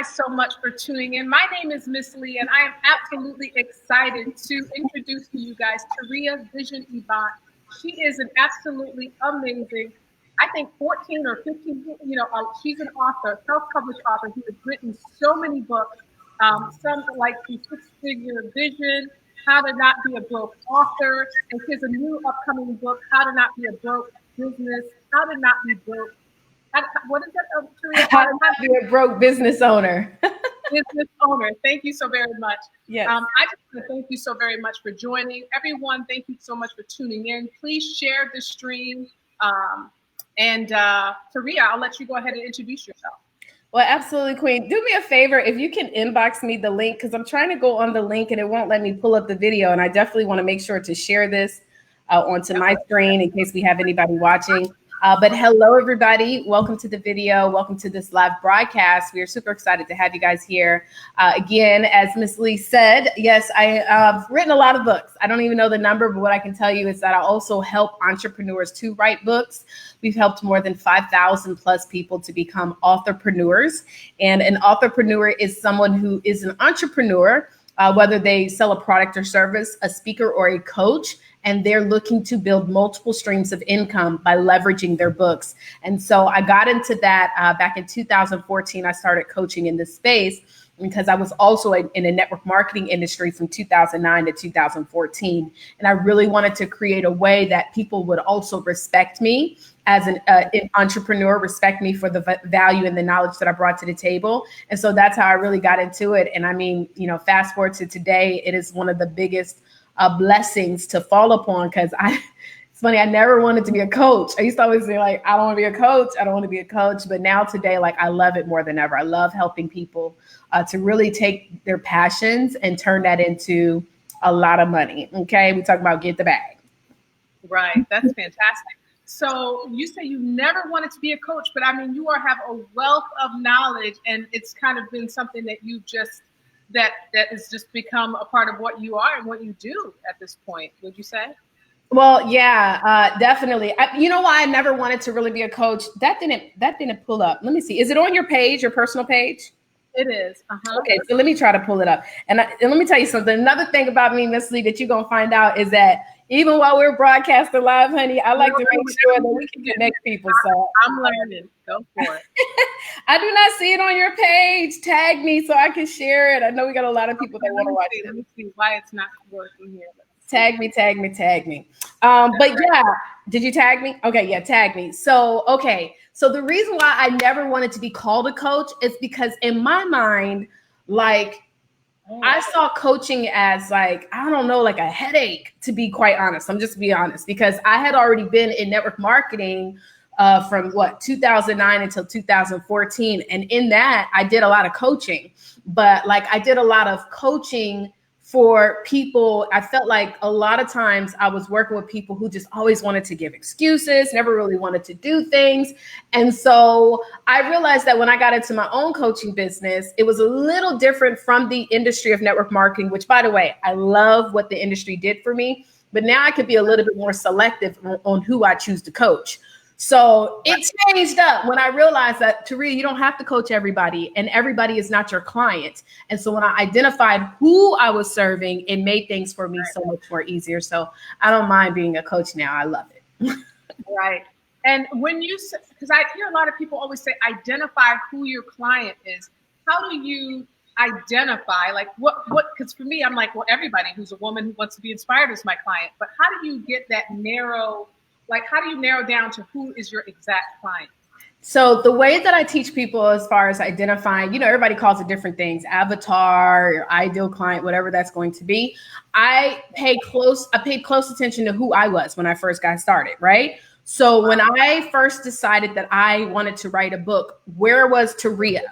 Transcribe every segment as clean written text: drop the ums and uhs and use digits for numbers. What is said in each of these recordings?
guys so much for tuning in. My name is Miss Lee, and I am absolutely excited to introduce to you guys Taurea Vision Avant. She is an absolutely amazing, I think 14 or 15, she's an author, self-published author who has written so many books, some like the Six-Figure Vision, How to Not Be a Broke Author, and she has a new upcoming book, How to Not Be a Broke Business, How to Not Be Broke. What is that, Taurea? How to Not Be a Broke Business Owner. Business owner. Thank you so very much. Yes. I just want to thank you so very much for joining. Everyone, thank you so much for tuning in. Please share the stream. Taurea, I'll let you go ahead and introduce yourself. Well, absolutely, Queen. Do me a favor, if you can inbox me the link, because I'm trying to go on the link and it won't let me pull up the video. And I definitely want to make sure to share this onto my screen in case we have anybody watching. But hello, everybody. Welcome to the video. Welcome to this live broadcast. We are super excited to have you guys here. Again, as Miss Lee said, yes, I have written a lot of books. I don't even know the number, but what I can tell you is that I also help entrepreneurs to write books. We've helped more than 5,000 plus people to become authorpreneurs. And an authorpreneur is someone who is an entrepreneur, whether they sell a product or service, a speaker or a coach, and they're looking to build multiple streams of income by leveraging their books. And so I got into that back in 2014. I started coaching in this space because I was also in a network marketing industry from 2009 to 2014. And I really wanted to create a way that people would also respect me as an entrepreneur, respect me for the value and the knowledge that I brought to the table. And so that's how I really got into it. And I mean, fast forward to today, it is one of the biggest blessings to fall upon, because it's funny, I never wanted to be a coach. I used to always say, like, I don't want to be a coach. I don't want to be a coach. But now today, like, I love it more than ever. I love helping people to really take their passions and turn that into a lot of money. Okay. We talk about get the bag. Right. That's fantastic. So you say you never wanted to be a coach, but I mean, you have a wealth of knowledge, and it's kind of been something that you just that has just become a part of what you are and what you do at this point, would you say? Well, yeah, definitely. You know why I never wanted to really be a coach? That didn't pull up. Let me see. Is it on your page, your personal page? It is. Okay, so let me try to pull it up. And let me tell you something. Another thing about me, Miss Lee, that you're going to find out is that even while we're broadcasting live, honey, I like to make sure that we can connect people. So I'm learning. Go for it. I do not see it on your page. Tag me so I can share it. I know we got a lot of people that want to watch it. Let me see why it's not working here. Tag me. But yeah, did you tag me? Okay, yeah, tag me. So the reason why I never wanted to be called a coach is because in my mind, like, I saw coaching as like, I don't know, like a headache, to be quite honest. I'm just being honest, because I had already been in network marketing from 2009 until 2014. And in that, I did a lot of coaching, but like I did a lot of coaching for people. I felt like a lot of times I was working with people who just always wanted to give excuses, never really wanted to do things. And so I realized that when I got into my own coaching business, it was a little different from the industry of network marketing, which, by the way, I love what the industry did for me, but now I could be a little bit more selective on who I choose to coach. So it changed up when I realized that, Taurea, you don't have to coach everybody, and everybody is not your client. And so when I identified who I was serving, it made things for me so much more easier. So I don't mind being a coach now. I love it. Right. And when you, because I hear a lot of people always say, identify who your client is. How do you identify, like what, because for me, I'm like, well, everybody who's a woman who wants to be inspired is my client, but how do you get that narrow, like, how do you narrow down to who is your exact client? So the way that I teach people as far as identifying, everybody calls it different things, avatar, your ideal client, whatever that's going to be. I paid close attention to who I was when I first got started, right? So when I first decided that I wanted to write a book, where was Taurea?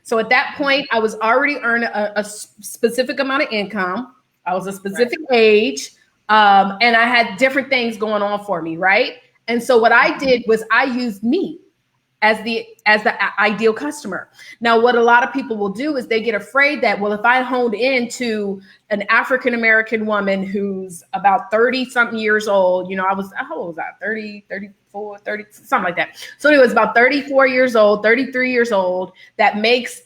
So at that point, I was already earning a specific amount of income. I was a specific age. And I had different things going on for me, right? And so what I did was I used me as the as the ideal customer. Now, what a lot of people will do is they get afraid that, well, if I honed into an African-American woman who's about 30 something years old, how old was I? 30, 34, 30, something like that. So it was about 34 years old, 33 years old, that makes,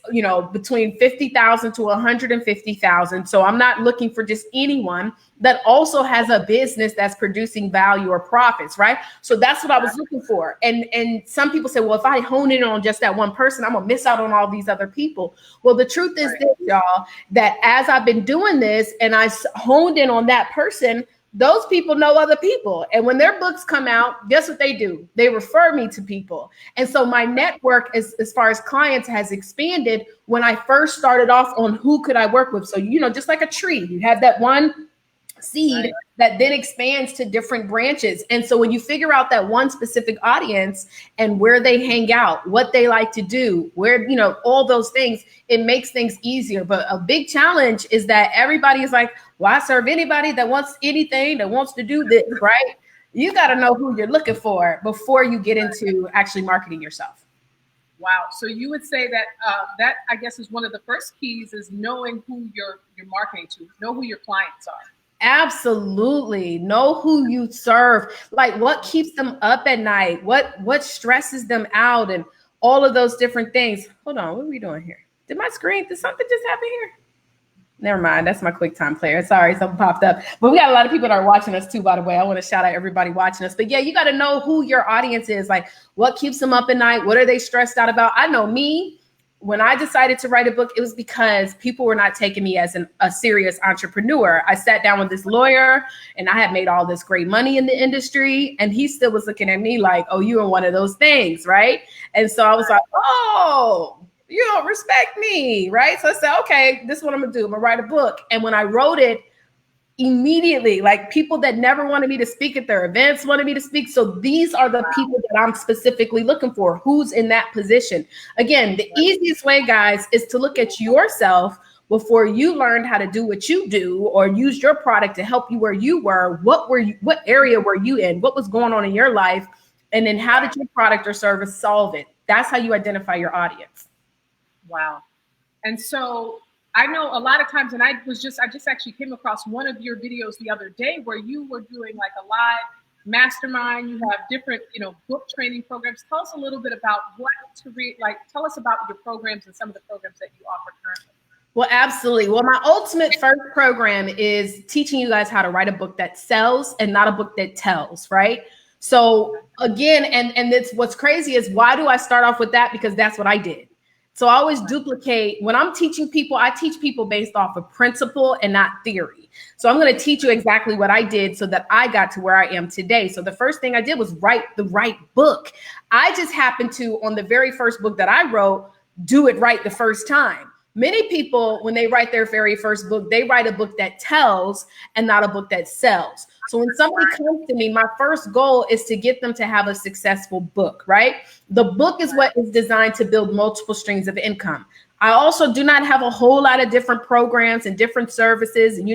between 50,000 to 150,000. So I'm not looking for just anyone that also has a business that's producing value or profits, right? So that's what I was looking for. And some people say, well, if I hone in on just that one person, I'm gonna miss out on all these other people. Well, the truth is this, y'all, that as I've been doing this and I honed in on that person, those people know other people. And when their books come out, guess what they do? They refer me to people. And so my network, as far as clients, has expanded when I first started off on who could I work with. So, just like a tree, you have that one seed that then expands to different branches. And so when you figure out that one specific audience and where they hang out, what they like to do, where, all those things, it makes things easier. But a big challenge is that everybody is like, well, I serve anybody that wants anything, that wants to do this, right? You got to know who you're looking for before you get into actually marketing yourself. Wow. So you would say that that, I guess, is one of the first keys, is knowing who you're marketing to, know who your clients are. Absolutely. Know who you serve, like what keeps them up at night, what stresses them out, and all of those different things. Hold on, what are we doing here? Did something just happen here? Never mind. That's my QuickTime player. Sorry, something popped up. But we got a lot of people that are watching us too, by the way. I want to shout out everybody watching us. But yeah, you got to know who your audience is, like what keeps them up at night. What are they stressed out about? I know me. When I decided to write a book, it was because people were not taking me as a serious entrepreneur. I sat down with this lawyer and I had made all this great money in the industry. And he still was looking at me like, oh, you are one of those things, right? And so I was like, oh, you don't respect me, right? So I said, okay, this is what I'm gonna do. I'm gonna write a book. And when I wrote it, immediately, like people that never wanted me to speak at their events wanted me to speak. So these are the people that I'm specifically looking for. Who's in that position? Again, the easiest way, guys, is to look at yourself before you learned how to do what you do or use your product to help you where you were. What area were you in? What was going on in your life? And then how did your product or service solve it? That's how you identify your audience. Wow. And so I know a lot of times, and I just actually came across one of your videos the other day where you were doing like a live mastermind. You have different, book training programs. Tell us a little bit about tell us about your programs and some of the programs that you offer currently. Well, absolutely. Well, my ultimate first program is teaching you guys how to write a book that sells and not a book that tells, right? So again, and it's what's crazy is, why do I start off with that? Because that's what I did. So I always duplicate. When I'm teaching people, I teach people based off of principle and not theory. So I'm going to teach you exactly what I did so that I got to where I am today. So the first thing I did was write the right book. I just happened to, on the very first book that I wrote, do it right the first time. Many people, when they write their very first book, they write a book that tells and not a book that sells. So when somebody comes to me, my first goal is to get them to have a successful book, right? The book is what is designed to build multiple streams of income. I also do not have a whole lot of different programs and different services. And,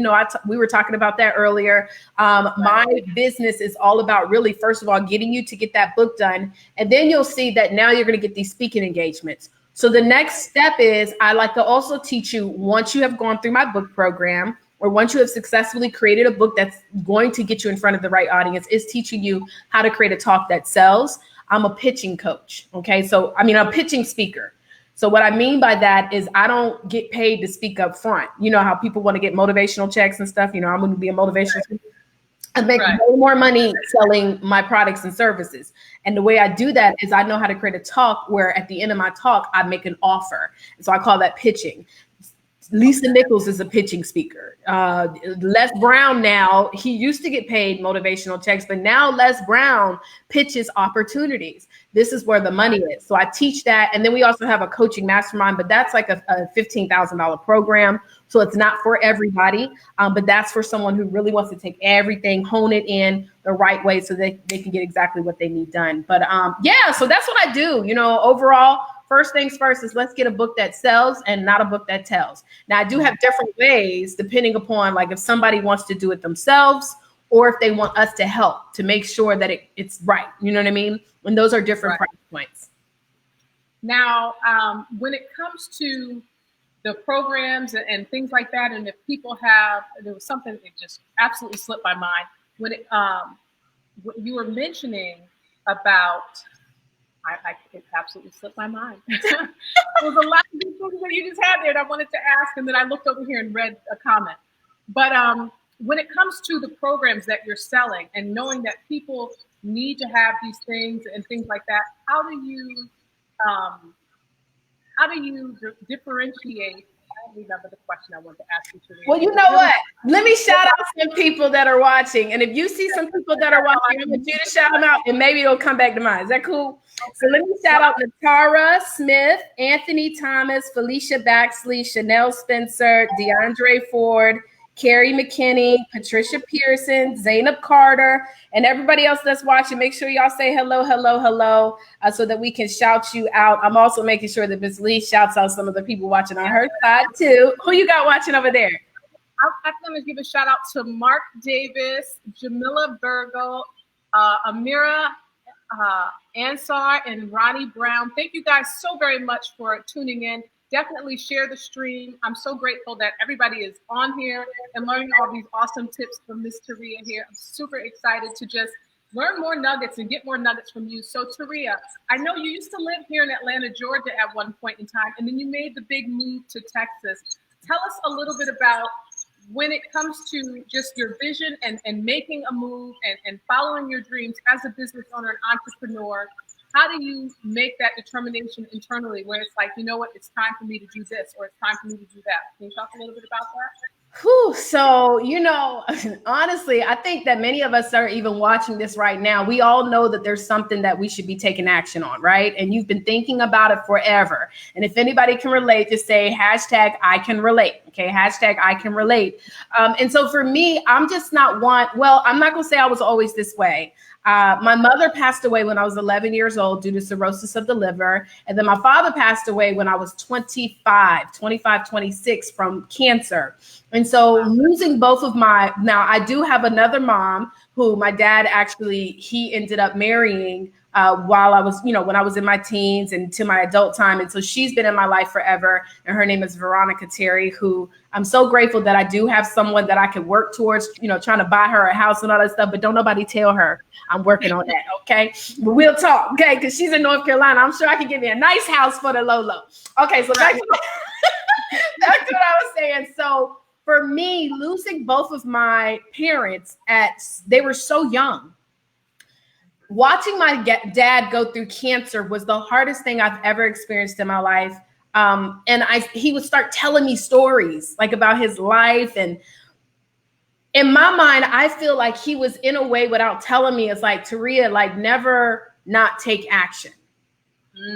we were talking about that earlier. My business is all about really, first of all, getting you to get that book done. And then you'll see that now you're going to get these speaking engagements. So the next step is, I like to also teach you, once you have gone through my book program, or once you have successfully created a book that's going to get you in front of the right audience, is teaching you how to create a talk that sells. I'm a pitching coach. Okay. So, a pitching speaker. So what I mean by that is, I don't get paid to speak up front. You know how people want to get motivational checks and stuff. I'm going to be a motivational speaker. I make way more money selling my products and services. And the way I do that is, I know how to create a talk where at the end of my talk, I make an offer. And so I call that pitching. Lisa Nichols is a pitching speaker. Les Brown now, he used to get paid motivational checks, but now Les Brown pitches opportunities. This is where the money is. So I teach that. And then we also have a coaching mastermind, but that's like a $15,000 program. So it's not for everybody, but that's for someone who really wants to take everything, hone it in the right way so they can get exactly what they need done. But so that's what I do. Overall, first things first is, let's get a book that sells and not a book that tells. Now, I do have different ways depending upon, like, if somebody wants to do it themselves or if they want us to help to make sure that it's right. You know what I mean? And those are different price points. Now, when it comes to the programs and things like that, and if people have, there was something that just absolutely slipped my mind when what you were mentioning about. It absolutely slipped my mind. There was a lot of things that you just had there that I wanted to ask, and then I looked over here and read a comment. But when it comes to the programs that you're selling and knowing that people need to have these things and things like that, um, how do you differentiate? I don't remember the question I wanted to ask you. Well, you know what? Let me shout out some people that are watching. And if you see some people that are watching, I want you to shout them out and maybe it'll come back to mind. Is that cool? So let me shout out Natara Smith, Anthony Thomas, Felicia Baxley, Chanel Spencer, DeAndre Ford, Carrie McKinney, Patricia Pearson, Zainab Carter, and everybody else that's watching. Make sure y'all say hello, hello, hello, so that we can shout you out. I'm also making sure that Ms. Lee shouts out some of the people watching on her side too. Who you got watching over there? I'm going to give a shout out to Mark Davis, Jamila Burgle, Amira Ansar, and Ronnie Brown. Thank you guys so very much for tuning in. Definitely share the stream. I'm so grateful that everybody is on here and learning all these awesome tips from Miss Taurea here. I'm super excited to just learn more nuggets and get more nuggets from you. So Taurea, I know you used to live here in Atlanta, Georgia at one point in time, and then you made the big move to Texas. Tell us a little bit about when it comes to just your vision and making a move and following your dreams as a business owner and entrepreneur. How do you make that determination internally where it's like, you know what, it's time for me to do this or it's time for me to do that? Can you talk a little bit about that? Whew, so, honestly, I think that many of us are even watching this right now. We all know that there's something that we should be taking action on, right? And you've been thinking about it forever. And if anybody can relate, just say hashtag I can relate. Okay, hashtag I can relate. And so for me, I'm just not I'm not going to say I was always this way. My mother passed away when I was 11 years old due to cirrhosis of the liver. And then my father passed away when I was 26 from cancer. And so losing both of now I do have another mom who my dad he ended up marrying while I was, when I was in my teens and to my adult time. And so she's been in my life forever. And her name is Veronica Terry, who I'm so grateful that I do have someone that I can work towards, trying to buy her a house and all that stuff. But don't nobody tell her I'm working on that. Okay. But we'll talk. Okay. Because she's in North Carolina. I'm sure I can give you a nice house for the Lolo. Okay. So back to what I was saying. So for me, losing both of my parents they were so young. Watching my dad go through cancer was the hardest thing I've ever experienced in my life. And he would start telling me stories like about his life. And in my mind, I feel like he was in a way without telling me, it's like, Taurea, like never not take action.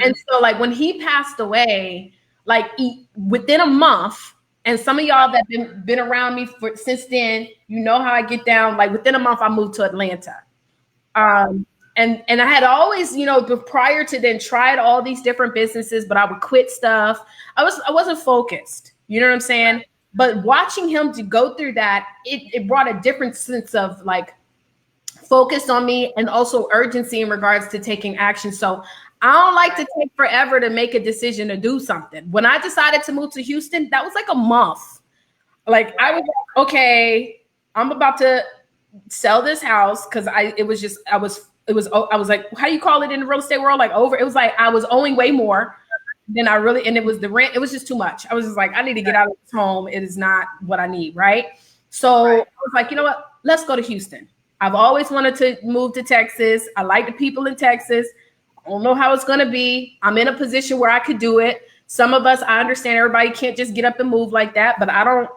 And so like when he passed away, like within a month, and some of y'all that been around me since then, how I get down, like within a month, I moved to Atlanta. And I had always, prior to then tried all these different businesses, but I would quit stuff. I wasn't focused. You know what I'm saying? But watching him to go through that, it brought a different sense of like focus on me and also urgency in regards to taking action. So I don't like to take forever to make a decision to do something. When I decided to move to Houston, that was like a month. Like I was like, okay, I'm about to sell this house because I was like, how do you call it in the real estate world? Like it was like I was owing way more than and it was the rent. It was just too much. I was just like, I need to get out of this home. It is not what I need. Right. So I was like, you know what? Let's go to Houston. I've always wanted to move to Texas. I like the people in Texas. I don't know how it's going to be. I'm in a position where I could do it. Some of us, I understand everybody can't just get up and move like that, but I don't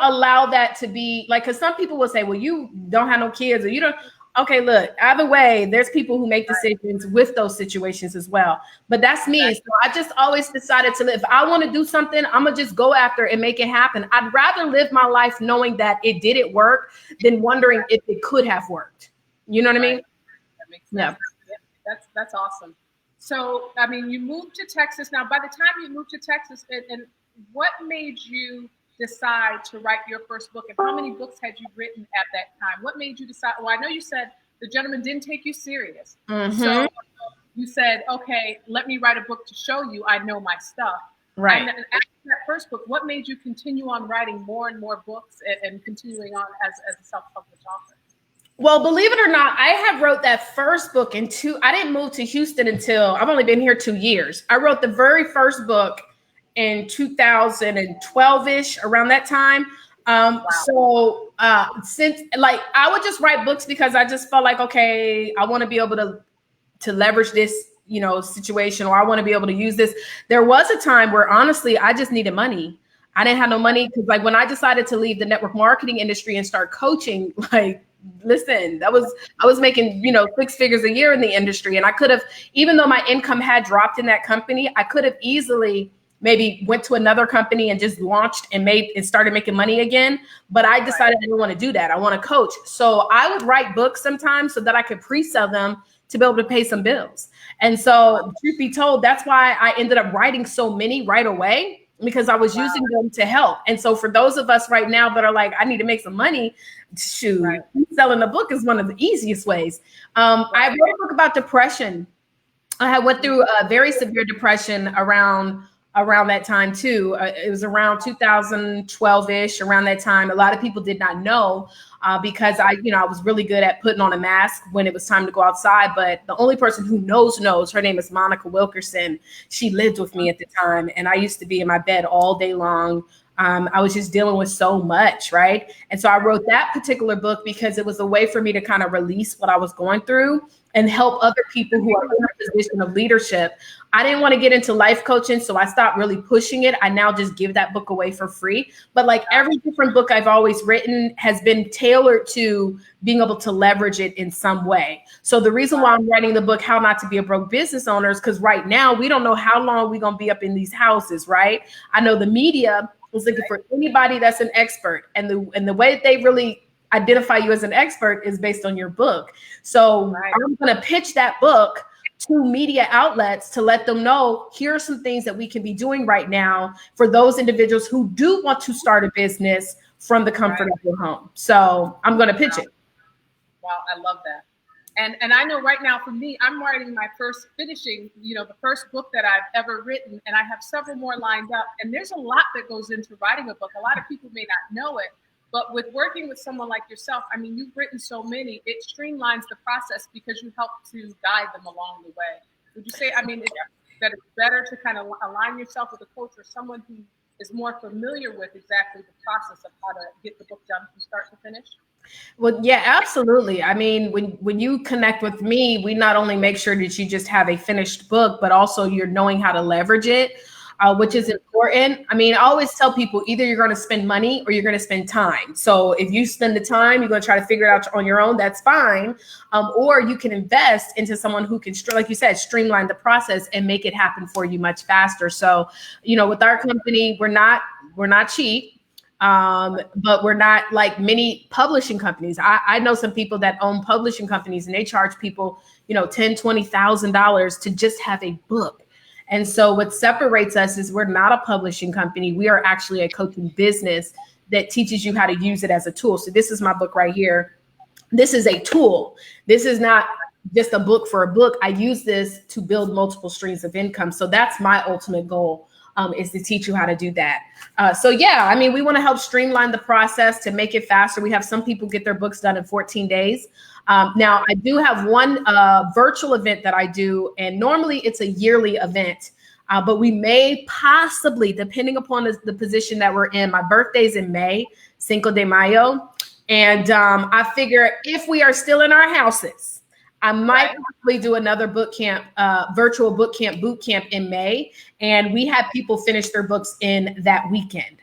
allow that to be like, because some people will say, well, you don't have no kids or you don't. Okay, look, either way, there's people who make decisions with those situations as well. But that's me. So I just always decided to live. If I want to do something, I'm going to just go after and make it happen. I'd rather live my life knowing that it didn't work than wondering if it could have worked. You know what I mean? That makes sense. Yeah. That's awesome. So, I mean, you moved to Texas. Now, by the time you moved to Texas, and what made you decide to write your first book, and how many books had you written at that time? What made you decide? Well, I know you said the gentleman didn't take you serious. Mm-hmm. So you said, okay, let me write a book to show you I know my stuff. Right. And after that first book, what made you continue on writing more and more books and continuing on as a self-published author? Well, believe it or not, I have wrote that first book I didn't move to Houston until I've only been here 2 years. I wrote the very first book in 2012-ish, around that time. Wow. So since, like, I would just write books because I just felt like, okay, I want to be able to leverage this, situation, or I want to be able to use this. There was a time where honestly, I just needed money. I didn't have no money because, like, when I decided to leave the network marketing industry and start coaching, like, listen, I was making, 6 figures a year in the industry. And I could have, even though my income had dropped in that company, I could have easily maybe went to another company and just launched and started making money again. But I decided I didn't want to do that. I want to coach. So I would write books sometimes so that I could pre-sell them to be able to pay some bills. And so, truth be told, that's why I ended up writing so many right away, because I was using them to help. And so for those of us right now that are like, I need to make some money, shoot, selling a book is one of the easiest ways. I wrote a book about depression. I went through a very severe depression around that time too. It was around 2012-ish, around that time. A lot of people did not know because I was really good at putting on a mask when it was time to go outside. But the only person who knows, her name is Monica Wilkerson. She lived with me at the time, and I used to be in my bed all day long. I was just dealing with so much, right? And so I wrote that particular book because it was a way for me to kind of release what I was going through and help other people who are in a position of leadership. I didn't want to get into life coaching, so I stopped really pushing it. I now just give that book away for free. But like every different book I've always written has been tailored to being able to leverage it in some way. So the reason why I'm writing the book, How Not to Be a Broke Business Owner, is because right now we don't know how long we're going to be up in these houses, right? I know the media is looking for anybody that's an expert, and the way that they really identify you as an expert is based on your book. So I'm going to pitch that book to media outlets to let them know, here are some things that we can be doing right now for those individuals who do want to start a business from the comfort of your home. So I'm going to pitch it. Wow, I love that. And I know right now for me, I'm writing my finishing, the first book that I've ever written, and I have several more lined up. And there's a lot that goes into writing a book. A lot of people may not know it, but with working with someone like yourself, I mean, you've written so many, it streamlines the process because you help to guide them along the way. Would you say, that it's better to kind of align yourself with a coach or someone who is more familiar with exactly the process of how to get the book done from start to finish? Well, yeah, absolutely. I mean, when you connect with me, we not only make sure that you just have a finished book, but also you're knowing how to leverage it, which is important. I mean, I always tell people either you're going to spend money or you're going to spend time. So if you spend the time, you're going to try to figure it out on your own, that's fine. Or you can invest into someone who can, like you said, streamline the process and make it happen for you much faster. So, with our company, we're not cheap. But we're not like many publishing companies. I know some people that own publishing companies and they charge people, $10,000, $20,000 to just have a book. And so what separates us is we're not a publishing company. We are actually a coaching business that teaches you how to use it as a tool. So this is my book right here. This is a tool. This is not just a book for a book. I use this to build multiple streams of income. So that's my ultimate goal. Is to teach you how to do that. So yeah, I mean, we want to help streamline the process to make it faster. We have some people get their books done in 14 days. Now, I do have one virtual event that I do, and normally it's a yearly event, but we may possibly, depending upon the position that we're in, my birthday's in May, Cinco de Mayo, and I figure if we are still in our houses, I might probably do another boot camp, virtual boot camp in May. And we had people finish their books in that weekend.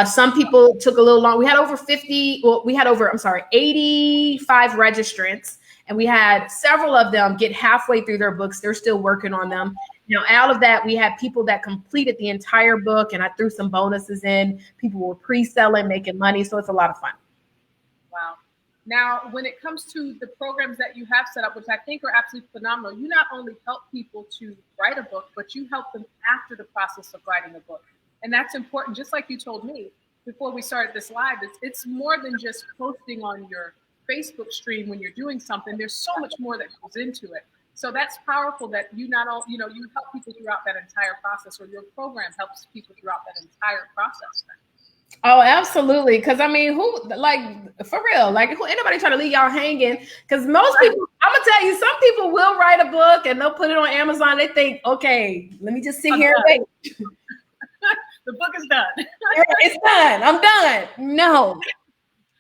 Some people took a little long. We had over 85 registrants, and we had several of them get halfway through their books. They're still working on them. Out of that, we had people that completed the entire book, and I threw some bonuses in. People were pre-selling, making money. So it's a lot of fun. Wow. Now, when it comes to the programs that you have set up, which I think are absolutely phenomenal, you not only help people to write a book, but you help them after the process of writing a book. And that's important. Just like you told me before we started this live, it's more than just posting on your Facebook stream when you're doing something. There's so much more that goes into it. So that's powerful that you not all, you know, you help people throughout that entire process, or your program helps people throughout that entire process. Oh, absolutely. Because I mean, who, like, for real, like, who, anybody trying to leave y'all hanging? Because most people, I'm gonna tell you, some people will write a book and they'll put it on Amazon. They think, okay, let me just sit here and wait. The book is done. It's done. I'm done. No.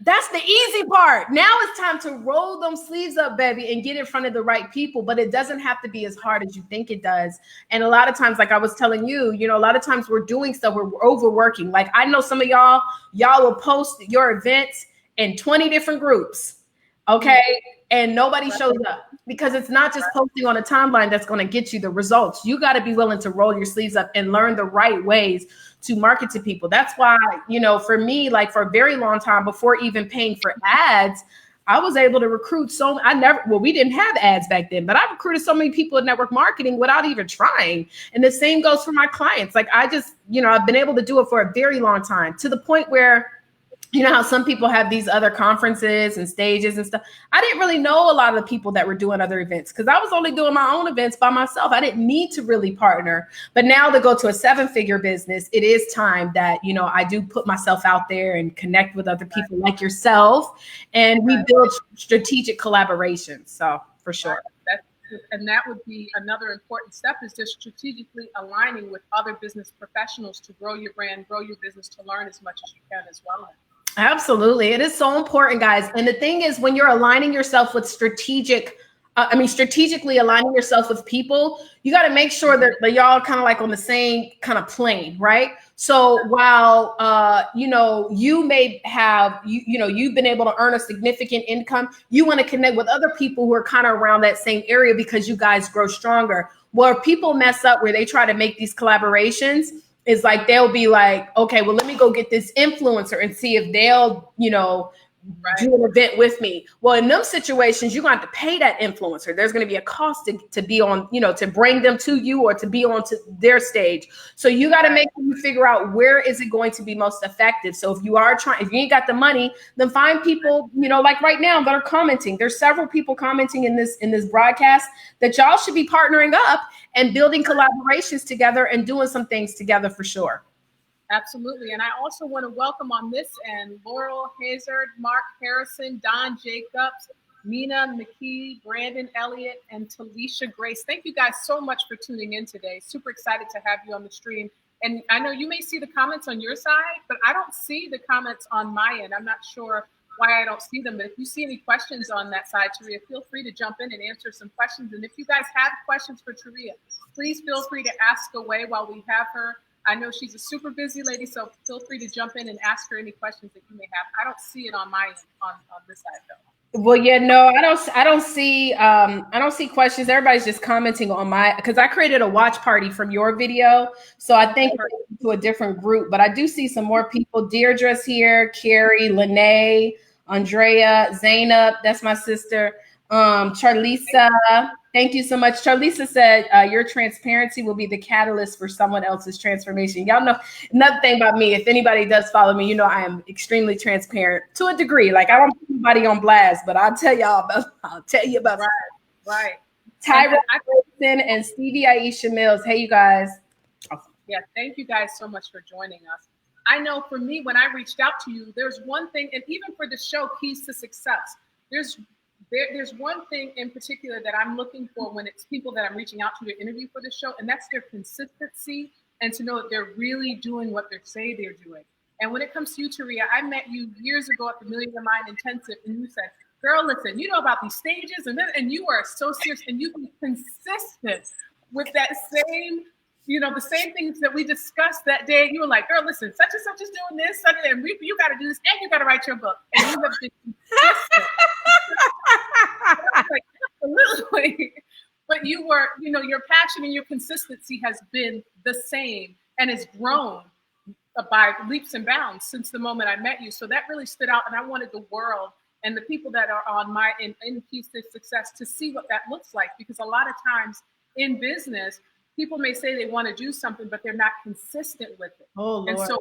That's the easy part. Now it's time to roll them sleeves up, baby, and get in front of the right people. But it doesn't have to be as hard as you think it does. And a lot of times, like I was telling you, you know, a lot of times we're doing stuff, we're overworking. Like I know some of y'all will post your events in 20 different groups. Okay. And nobody shows up, because it's not just posting on a timeline that's going to get you the results. You got to be willing to roll your sleeves up and learn the right ways to market to people. That's why, you know, for me, like for a very long time, before even paying for ads, I was able to recruit we didn't have ads back then, but I recruited so many people in network marketing without even trying. And the same goes for my clients. Like I just, you know, I've been able to do it for a very long time, to the point where, you know how some people have these other conferences and stages and stuff. I didn't really know a lot of the people that were doing other events, because I was only doing my own events by myself. I didn't need to really partner. But now to go to a 7-figure business, it is time that, you know, I do put myself out there and connect with other people like yourself, and we build strategic collaborations. So for sure. And that would be another important step, is just strategically aligning with other business professionals to grow your brand, grow your business, to learn as much as you can as well. Absolutely. It is so important, guys. And the thing is, when you're aligning yourself with strategically aligning yourself with people, you got to make sure that y'all kind of like on the same kind of plane, right? So while, you know, you may have, you know, you've been able to earn a significant income, you want to connect with other people who are kind of around that same area, because you guys grow stronger. Where people mess up, where they try to make these collaborations, is like, they'll be like, okay, well, let me go get this influencer and see if they'll, you know, do an event with me. Well, in those situations, you're going to have to pay that influencer. There's going to be a cost to be on, you know, to bring them to you or to be on to their stage. So you got to make sure you figure out where is it going to be most effective. So if you ain't got the money, then find people, you know, like right now that are commenting. There's several people commenting in this broadcast that y'all should be partnering up and building collaborations together and doing some things together for sure. Absolutely. And I also want to welcome on this end, Laurel Hazard, Mark Harrison, Don Jacobs, Mina McKee, Brandon Elliott, and Talisha Grace. Thank you guys so much for tuning in today. Super excited to have you on the stream. And I know you may see the comments on your side, but I don't see the comments on my end. I'm not sure why I don't see them, but if you see any questions on that side, Taurea, feel free to jump in and answer some questions. And if you guys have questions for Taurea, please feel free to ask away while we have her. I know she's a super busy lady, so feel free to jump in and ask her any questions that you may have. I don't see it on my end, on this side though. Well, yeah, no, I don't see questions. Everybody's just commenting on because I created a watch party from your video. So I think to a different group, but I do see some more people. Deirdre's here, Carrie, Lene, Andrea, Zainab, that's my sister. Charlisa, thank you so much. Charlisa said your transparency will be the catalyst for someone else's transformation. Y'all know another thing about me. If anybody does follow me, you know I am extremely transparent to a degree. Like I don't put anybody on blast, but I'll tell you about right. Tyra and Stevie Aisha Mills. Hey, you guys. Yeah, thank you guys so much for joining us. I know for me, when I reached out to you, there's one thing, and even for the show, Keys to Success, there's one thing in particular that I'm looking for when it's people that I'm reaching out to interview for the show, and that's their consistency and to know that they're really doing what they say they're doing. And when it comes to you, Taurea, I met you years ago at the Millionaire Mind Intensive, and you said, girl, listen, you know about these stages, and you are so serious, and you be consistent with that same, you know, the same things that we discussed that day. You were like, girl, listen, such and such is doing this, and you got to do this, and you got to write your book. And you have been consistent. Like, absolutely. But you were, you know, your passion and your consistency has been the same and has grown by leaps and bounds since the moment I met you. So that really stood out. And I wanted the world and the people that are on my in Keys to Success to see what that looks like. Because a lot of times in business, people may say they want to do something, but they're not consistent with it. Oh, Lord. And so one of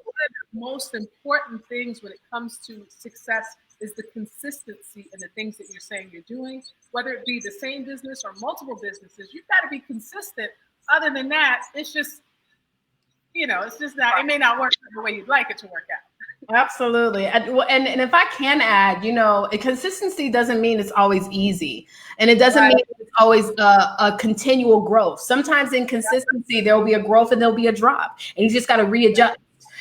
the most important things when it comes to success is the consistency in the things that you're saying you're doing, whether it be the same business or multiple businesses. You've got to be consistent. Other than that, it's just, it's just not, it may not work the way you'd like it to work out. Absolutely. And if I can add, consistency doesn't mean it's always easy. And it doesn't mean it's always a continual growth. Sometimes in consistency, there will be a growth and there'll be a drop. And you just got to readjust.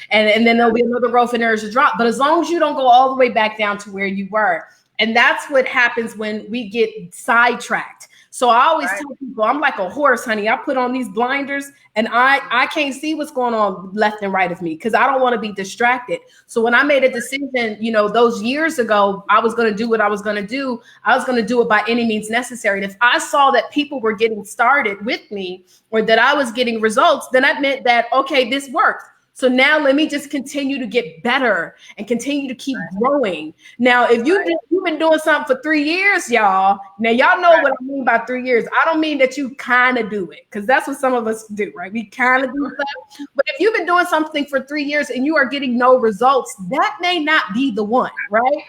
And then there'll be another growth and there's a drop. But as long as you don't go all the way back down to where you were. And that's what happens when we get sidetracked. So I always tell people, I'm like a horse, honey. I put on these blinders and I can't see what's going on left and right of me because I don't want to be distracted. So when I made a decision, those years ago, I was going to do what I was going to do. I was going to do it by any means necessary. And if I saw that people were getting started with me or that I was getting results, then that meant that, okay, this worked. So now let me just continue to get better and continue to keep growing. Now, if you've been doing something for 3 years, y'all, now y'all know what I mean by 3 years. I don't mean that you kind of do it because that's what some of us do, right? We kind of do stuff. But if you've been doing something for 3 years and you are getting no results, that may not be the one, right?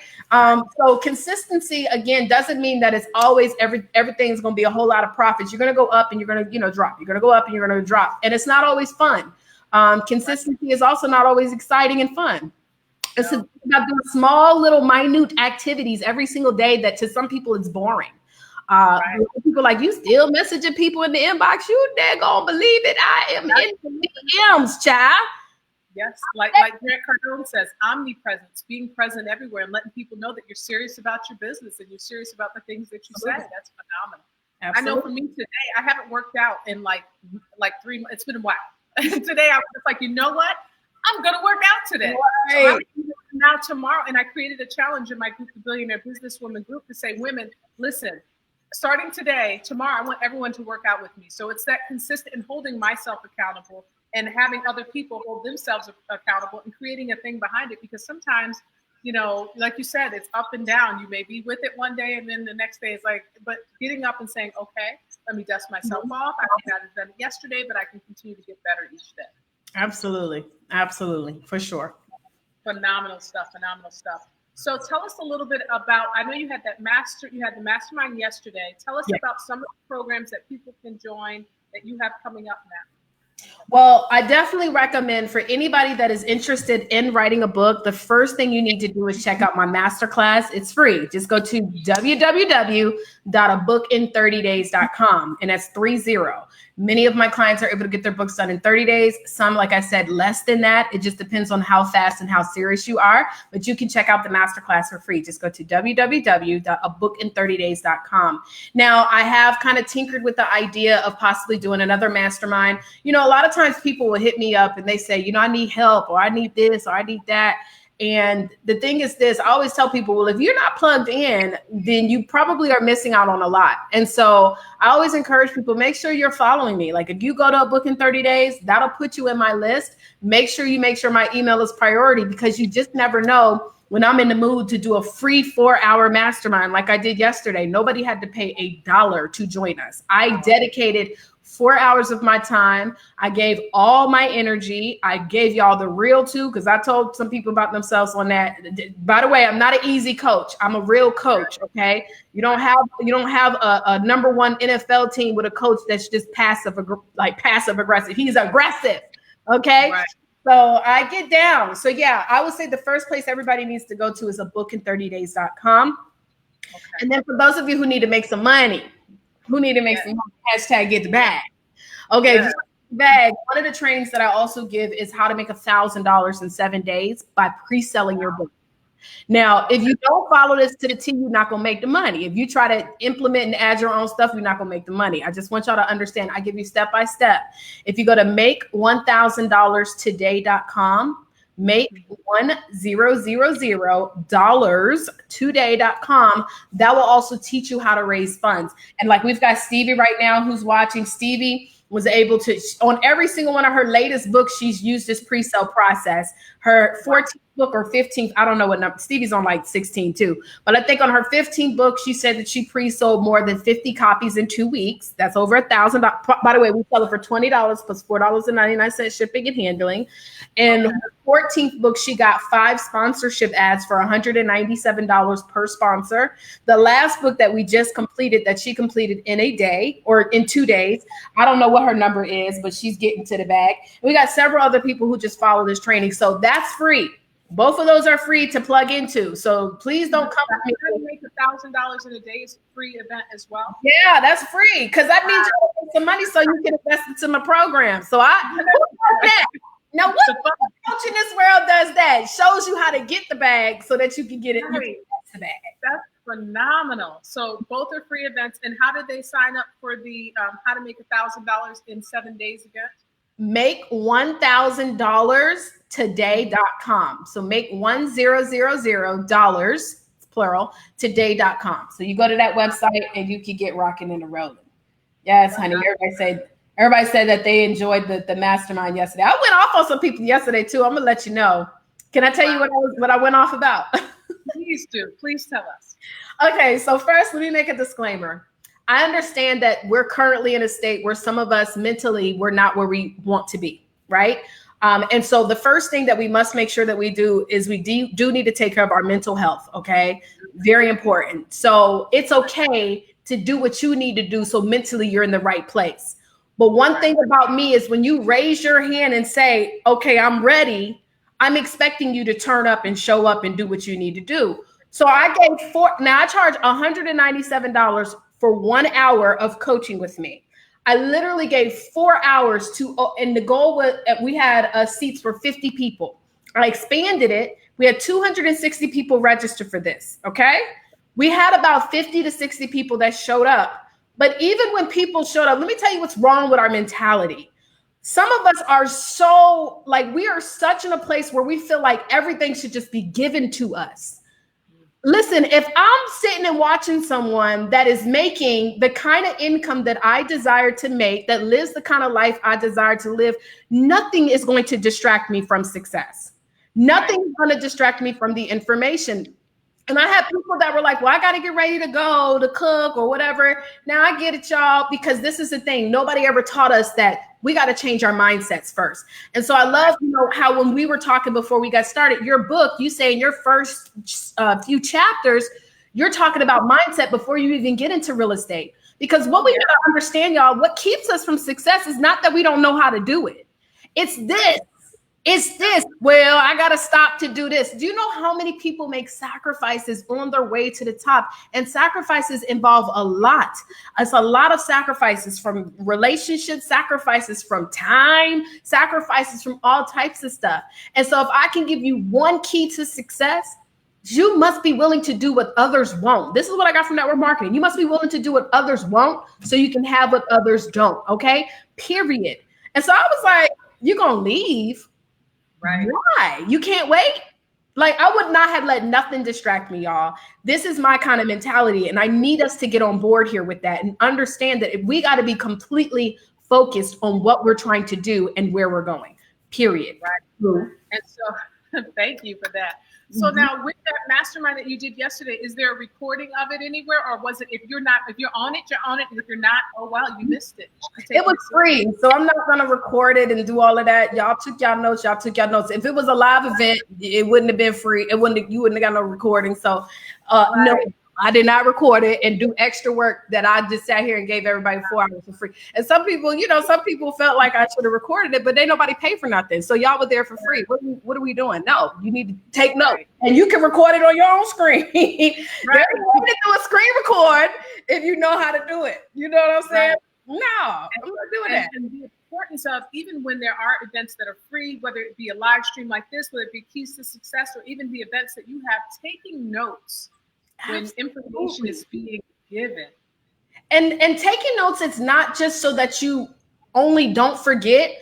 So consistency, again, doesn't mean that it's always everything's going to be a whole lot of profits. You're going to go up and you're going to, drop. You're going to go up and you're going to drop. And it's not always fun. Consistency is also not always exciting and fun. It's about doing small, little, minute activities every single day that to some people it's boring. People like, you still messaging people in the inbox. You daggone believe it. I am in the DMs, child. Yes, like Grant Cardone says, omnipresence, being present everywhere and letting people know that you're serious about your business and you're serious about the things that you say. That's phenomenal. Absolutely. I know for me today, I haven't worked out in like 3 months. It's been a while. Today I was just like, you know what? I'm going to work out today. Right. So now tomorrow, and I created a challenge in my group, the Billionaire Businesswoman group, to say, women, listen, starting today, tomorrow, I want everyone to work out with me. So it's that consistent and holding myself accountable and having other people hold themselves accountable and creating a thing behind it. Because sometimes, like you said, it's up and down. You may be with it one day and then the next day it's like, but getting up and saying, okay, let me dust myself off. I may not have done it yesterday, but I can continue to get better each day. Absolutely. For sure. Phenomenal stuff. So tell us a little bit about, I know you had the Mastermind yesterday. Tell us about some of the programs that people can join that you have coming up now. Well, I definitely recommend for anybody that is interested in writing a book, the first thing you need to do is check out my masterclass. It's free. Just go to www.abookin30days.com, and that's 30. Many of my clients are able to get their books done in 30 days. Some, like I said, less than that. It just depends on how fast and how serious you are. But you can check out the masterclass for free. Just go to www.abookin30days.com. Now, I have kind of tinkered with the idea of possibly doing another mastermind. A lot of times people will hit me up and they say, I need help, or I need this, or I need that. And the thing is this, I always tell people, well, if you're not plugged in, then you probably are missing out on a lot. And so I always encourage people, make sure you're following me. Like if you go to a book in 30 days, that'll put you in my list. Make sure my email is priority, because you just never know when I'm in the mood to do a free 4-hour mastermind like I did yesterday. Nobody had to pay $1 to join us. I dedicated 4 hours of my time. I gave all my energy. I gave y'all the real too, because I told some people about themselves on that. By the way, I'm not an easy coach. I'm a real coach. Okay. You don't have a number one NFL team with a coach that's just passive aggressive. He's aggressive. Okay. Right. So I get down. So yeah, I would say the first place everybody needs to go to is abookin30days.com. Okay. And then for those of you who need to make some money, some money, hashtag get the bag. Okay. Yeah. Bag. One of the trainings that I also give is how to make $1,000 in 7 days by pre-selling your book. Now, if you don't follow this to the T, you're not going to make the money. If you try to implement and add your own stuff, you're not going to make the money. I just want y'all to understand. I give you step by step. If you go to make1000today.com, make1000today.com, that will also teach you how to raise funds. And like we've got Stevie right now who's watching. Stevie was able to, on every single one of her latest books, she's used this pre-sale process. Her 14 book or 15th, I don't know what number. Stevie's on like 16 too. But I think on her 15th book, she said that she pre-sold more than 50 copies in 2 weeks. That's over $1,000. By the way, we sell it for $20 plus $4.99 shipping and handling. And her 14th book, she got 5 sponsorship ads for $197 per sponsor. The last book that we just completed, that she completed in a day or in 2 days, I don't know what her number is, but she's getting to the bag. We got several other people who just follow this training. So that's free. Both of those are free to plug into. So please don't come at me. Make $1,000 in a day is a free event as well. Yeah, that's free because that means you're making some money so you can invest into my program. So that. Now, what coach in this world does that? Shows you how to get the bag so that you can get it. The bag. That's phenomenal. So both are free events. And how did they sign up for the how to make $1,000 in 7 days event? Make $1,000 today.com. So make $1,000, plural, today.com. So you go to that website and you can get rocking and rolling. Yes, honey. Everybody said that they enjoyed the mastermind yesterday. I went off on some people yesterday too. I'm gonna let you know. Can I tell you what I went off about? Please do. Please tell us. Okay, so first, let me make a disclaimer. I understand that we're currently in a state where some of us mentally, we're not where we want to be, right? And so the first thing that we must make sure that we do is we do need to take care of our mental health, okay? Very important. So it's okay to do what you need to do so mentally you're in the right place. But one thing about me is when you raise your hand and say, okay, I'm ready, I'm expecting you to turn up and show up and do what you need to do. So I gave I charge $197 for 1 hour of coaching with me. I literally gave 4 hours and the goal was we had seats for 50 people. I expanded it. We had 260 people register for this. Okay. We had about 50 to 60 people that showed up. But even when people showed up, let me tell you what's wrong with our mentality. Some of us are so we are such in a place where we feel like everything should just be given to us. Listen, if I'm sitting and watching someone that is making the kind of income that I desire to make, that lives the kind of life I desire to live, nothing is going to distract me from success. Nothing is going to distract me from the information. And I had people that were like, well, I got to get ready to go to cook or whatever. Now I get it, y'all, because this is the thing. Nobody ever taught us that we got to change our mindsets first. And so I love, how when we were talking before we got started, your book, you say in your first few chapters, you're talking about mindset before you even get into real estate. Because what we got to understand, y'all, what keeps us from success is not that we don't know how to do it. It's this. Well, I got to stop to do this. Do you know how many people make sacrifices on their way to the top? And sacrifices involve a lot. It's a lot of sacrifices, from relationships, sacrifices from time, sacrifices from all types of stuff. And so if I can give you one key to success, you must be willing to do what others won't. This is what I got from network marketing. You must be willing to do what others won't so you can have what others don't. Okay, period. And so I was like, you're going to leave? Right. Why? You can't wait? I would not have let nothing distract me, y'all. This is my kind of mentality. And I need us to get on board here with that and understand that we got to be completely focused on what we're trying to do and where we're going, period. Right. Mm-hmm. And so thank you for that. So now with that mastermind that you did yesterday, is there a recording of it anywhere? Or was it, if you're on it, you're on it. And if you're not, oh, wow, you missed it. It was free. So I'm not going to record it and do all of that. Y'all took y'all notes. If it was a live event, it wouldn't have been free. You wouldn't have got no recording. So no, I did not record it and do extra work that I just sat here and gave everybody 4 hours for free. And some people felt like I should have recorded it, but they nobody paid for nothing. So y'all were there for free. What are we doing? No, you need to take note. And you can record it on your own screen. Right. They're going to do a screen record if you know how to do it. You know what I'm saying? Right. No, I'm not doing that. And the importance of, even when there are events that are free, whether it be a live stream like this, whether it be Keys to Success, or even the events that you have, taking notes when information is being given. And taking notes, it's not just so that you only don't forget,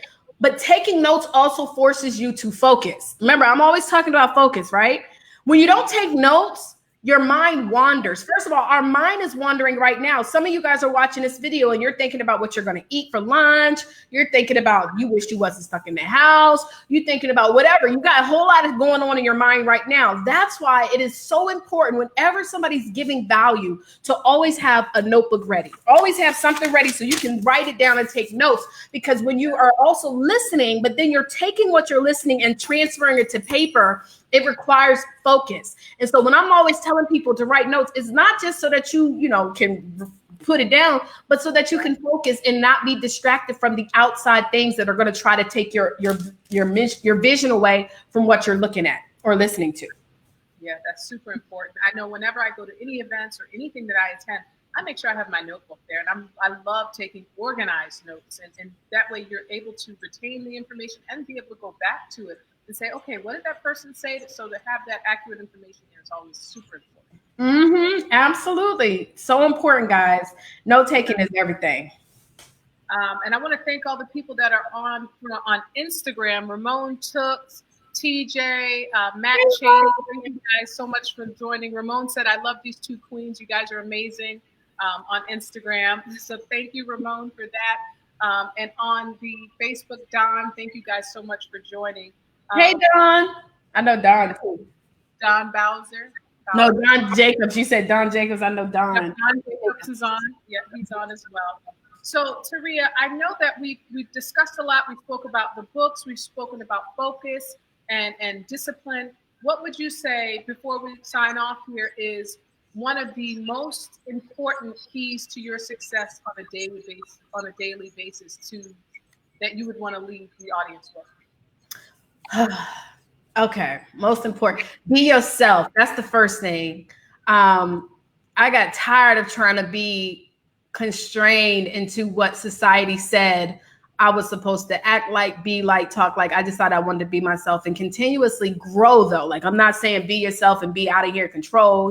but taking notes also forces you to focus. Remember, I'm always talking about focus, right? When you don't take notes, your mind wanders. First of all, our mind is wandering right now. Some of you guys are watching this video and you're thinking about what you're going to eat for lunch. You're thinking about you wish you wasn't stuck in the house. You're thinking about whatever. You got a whole lot of going on in your mind right now. That's why it is so important whenever somebody's giving value to always have a notebook ready. Always have something ready so you can write it down and take notes, because when you are also listening, but then you're taking what you're listening and transferring it to paper, it requires focus. And so when I'm always telling people to write notes, it's not just so that you can put it down, but so that you can focus and not be distracted from the outside things that are going to try to take your vision away from what you're looking at or listening to. Yeah, that's super important. I know whenever I go to any events or anything that I attend, I make sure I have my notebook there, and I love taking organized notes, and that way you're able to retain the information and be able to go back to it and say, okay, what did that person say? So to have that accurate information here is always super important. Absolutely. So important, guys. Note taking is everything. And I want to thank all the people that are on Instagram. Ramon Tooks, TJ, Matt Cheney. Thank you guys so much for joining. Ramon said, I love these two queens. You guys are amazing on Instagram. So thank you, Ramon, for that. And on the Facebook, Don, thank you guys so much for joining. Hey, Don. I know Don too. Don Bowser. No, Don Jacobs. You said Don Jacobs. I know Don. Yeah, Don Jacobs is on. Yeah, he's on as well. So, Taurea, I know that we've discussed a lot. We spoke about the books. We've spoken about focus and discipline. What would you say, before we sign off here, is one of the most important keys to your success on a daily basis that you would want to leave the audience with? Okay, most important. Be yourself. That's the first thing. I got tired of trying to be constrained into what society said I was supposed to act like, be like, talk like. I decided I wanted to be myself and continuously grow, though. Like, I'm not saying be yourself and be out of control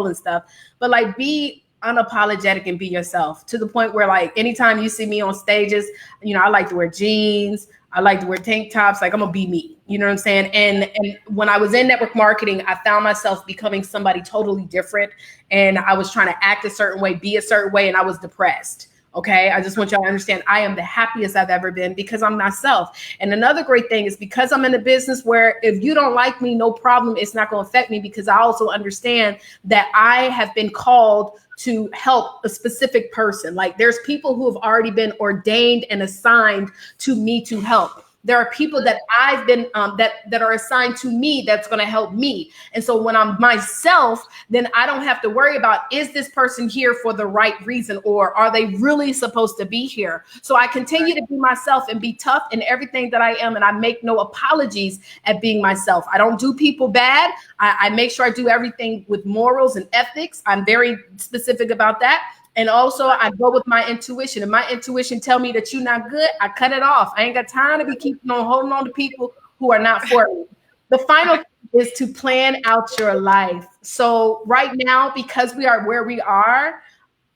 and stuff, but like be unapologetic and be yourself, to the point where like anytime you see me on stages, I like to wear jeans. I like to wear tank tops. Like, I'm gonna be me. You know what I'm saying? And when I was in network marketing, I found myself becoming somebody totally different. And I was trying to act a certain way, be a certain way, and I was depressed. Okay. I just want y'all to understand I am the happiest I've ever been because I'm myself. And another great thing is because I'm in a business where if you don't like me, no problem. It's not going to affect me, because I also understand that I have been called to help a specific person. Like, there's people who have already been ordained and assigned to me to help. There are people that I've been that are assigned to me that's going to help me. And so when I'm myself, then I don't have to worry about, is this person here for the right reason, or are they really supposed to be here? So I continue to be myself and be tough in everything that I am. And I make no apologies at being myself. I don't do people bad. I make sure I do everything with morals and ethics. I'm very specific about that. And also I go with my intuition, and my intuition tell me that you're not good. I cut it off. I ain't got time to be keeping on holding on to people who are not for me. The final thing is to plan out your life. So right now, because we are where we are,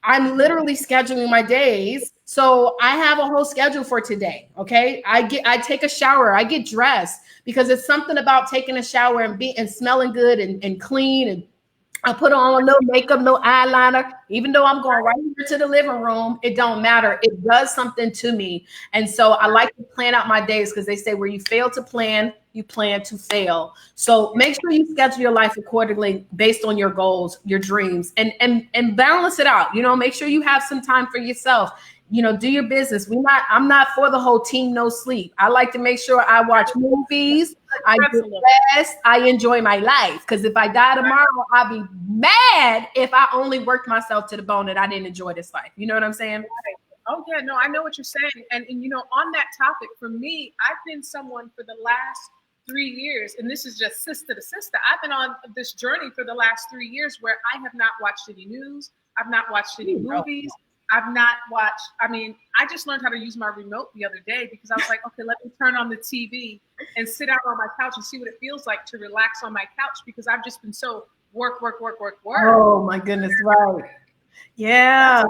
I'm literally scheduling my days. So I have a whole schedule for today. Okay. I take a shower, I get dressed, because it's something about taking a shower and smelling good and clean, and I put on no makeup, no eyeliner, even though I'm going right here to the living room. It don't matter. It does something to me. And so I like to plan out my days, because they say where you fail to plan, you plan to fail. So make sure you schedule your life accordingly based on your goals, your dreams, and balance it out. Make sure you have some time for yourself. Do your business. I'm not for the whole team no sleep. I like to make sure I watch movies. I do rest. I enjoy my life. Because if I die tomorrow, I'll be mad if I only worked myself to the bone and I didn't enjoy this life. You know what I'm saying? Oh yeah, no, I know what you're saying. And on that topic, for me, I've been someone for the last 3 years, and this is just sister to sister. I've been on this journey for the last 3 years where I have not watched any news. I've not watched any movies. I've not watched, I just learned how to use my remote the other day, because I was like, okay, let me turn on the TV and sit out on my couch and see what it feels like to relax on my couch, because I've just been so work. Oh my goodness, right. Yeah.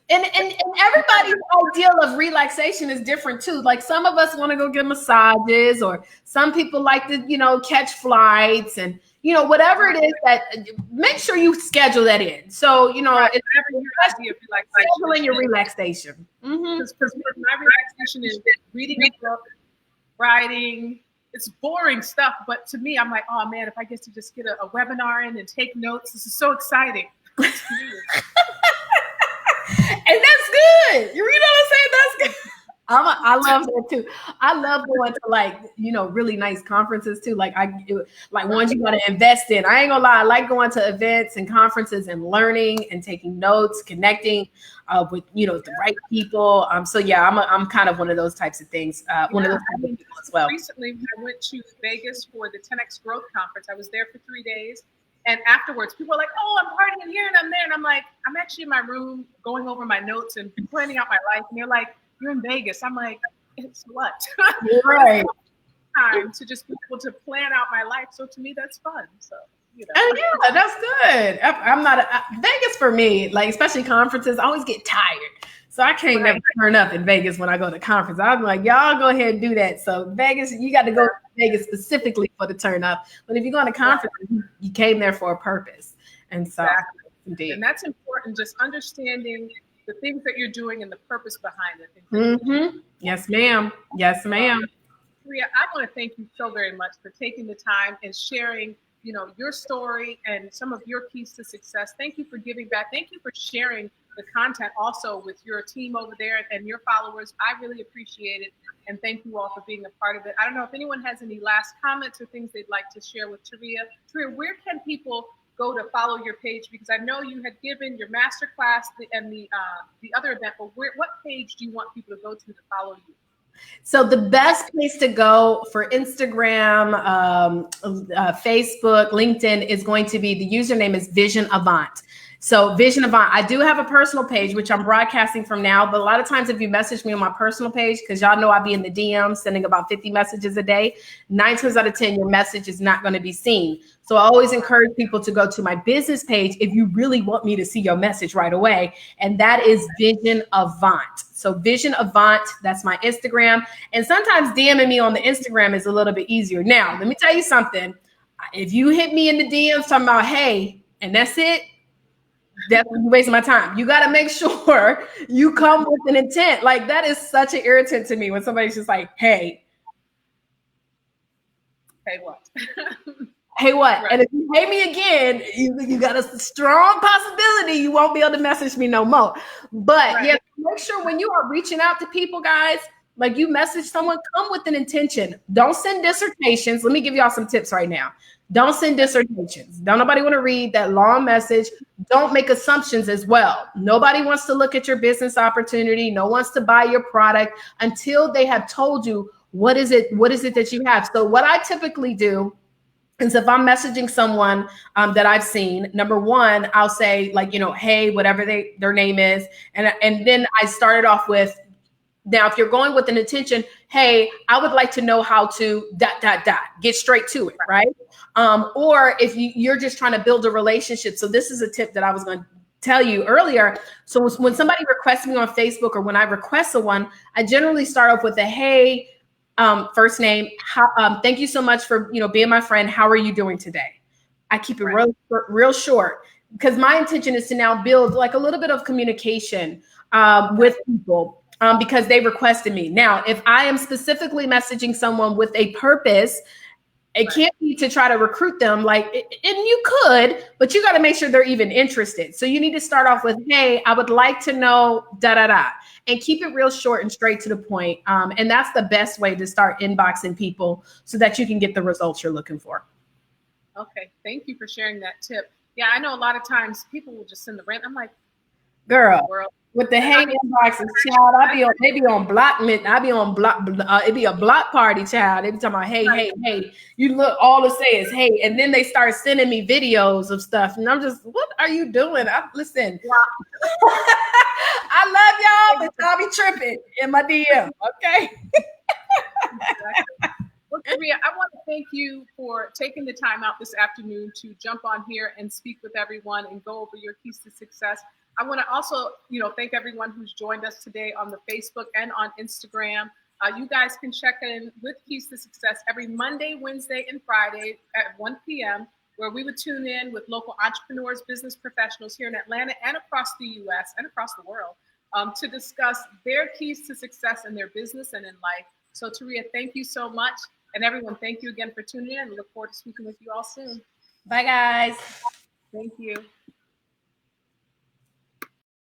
And everybody's ideal of relaxation is different too. Like, some of us want to go get massages, or some people like to, catch flights, and whatever it is that, make sure you schedule that in. So, Right. it's scheduling your relaxation. Because my relaxation is reading a book, writing. It's boring stuff, but to me, I'm like, oh man, if I get to just get a webinar in and take notes, this is so exciting. And that's good. You know what I'm saying? That's good. I love that too. I love going to really nice conferences too. Like ones you want to invest in. I ain't gonna lie. I like going to events and conferences and learning and taking notes, connecting with the right people. So yeah, I'm kind of one of those types of things. One of those types of people as well. Recently, I went to Vegas for the 10X Growth Conference. I was there for 3 days. And afterwards, people are like, oh, I'm partying here and I'm there. And I'm like, I'm actually in my room going over my notes and planning out my life. And they're like, you're in Vegas. I'm like, it's what? Right. Time to just be able to plan out my life. So to me, that's fun. So, And yeah, that's good. I'm not Vegas for me, like especially conferences, I always get tired. So I can't never turn up in Vegas when I go to conference. I'm like, y'all go ahead and do that. So Vegas, you got to go to Vegas specifically for the turn up. But if you go on a conference, you came there for a paure's. And so, indeed. And that's important, just understanding the things that you're doing and the purpose behind it. Mm-hmm. Yes, ma'am. Yes, ma'am. Taurea, I want to thank you so very much for taking the time and sharing, your story and some of your keys to success. Thank you for giving back. Thank you for sharing the content also with your team over there and your followers. I really appreciate it. And thank you all for being a part of it. I don't know if anyone has any last comments or things they'd like to share with Taurea. Taurea, where can people go to follow your page? Because I know you had given your masterclass and the other event, but what page do you want people to go to follow you? So the best place to go for Instagram, Facebook, LinkedIn is going to be, the username is Vision Avant. So Vision Avant, I do have a personal page, which I'm broadcasting from now, but a lot of times if you message me on my personal page, because y'all know I be in the DM sending about 50 messages a day, 9 times out of 10, your message is not going to be seen. So I always encourage people to go to my business page if you really want me to see your message right away. And that is Vision Avant. So Vision Avant, that's my Instagram. And sometimes DMing me on the Instagram is a little bit easier. Now, let me tell you something. If you hit me in the DMs talking about, hey, and that's it, that's wasting my time. You got to make sure you come with an intent. Like that is such an irritant to me when somebody's just like, hey. Hey, what? Hey, what? Right. And if you hate me again, you got a strong possibility you won't be able to message me no more. But yeah, make sure when you are reaching out to people, guys, like you message someone, come with an intention. Don't send dissertations. Let me give y'all some tips right now. Don't send dissertations. Don't nobody want to read that long message. Don't make assumptions as well. Nobody wants to look at your business opportunity. No one wants to buy your product until they have told you what is it that you have. So what I typically do is if I'm messaging someone that I've seen, number one, I'll say like, hey, whatever their name is. And then I started off with, now, if you're going with an intention, hey, I would like to know how to ... get straight to it, right? Or if you're just trying to build a relationship. So this is a tip that I was going to tell you earlier. So when somebody requests me on Facebook or when I request someone, I generally start off with a hey, first name. Thank you so much for being my friend. How are you doing today? I keep it real short because my intention is to now build like a little bit of communication with people. Because they requested me. Now, if I am specifically messaging someone with a purpose, it can't be to try to recruit them. And you could, but you got to make sure they're even interested. So you need to start off with, hey, I would like to know and keep it real short and straight to the point. And that's the best way to start inboxing people so that you can get the results you're looking for. Okay. Thank you for sharing that tip. Yeah. I know a lot of times people will just send the rant. I'm like, girl. With the hate inboxes, child, they be on block. It'd be a block party, child. They be talking about, hey. You look, all it say is hey, and then they start sending me videos of stuff, and I'm just, what are you doing? Listen, I love y'all, but y'all be tripping in my DM, okay? Well, Taurea, I want to thank you for taking the time out this afternoon to jump on here and speak with everyone and go over your keys to success. I want to also, thank everyone who's joined us today on the Facebook and on Instagram. You guys can check in with Keys to Success every Monday, Wednesday, and Friday at 1 p.m. where we would tune in with local entrepreneurs, business professionals here in Atlanta and across the US and across the world to discuss their keys to success in their business and in life. So Taurea, thank you so much. And everyone, thank you again for tuning in. I look forward to speaking with you all soon. Bye, guys. Thank you.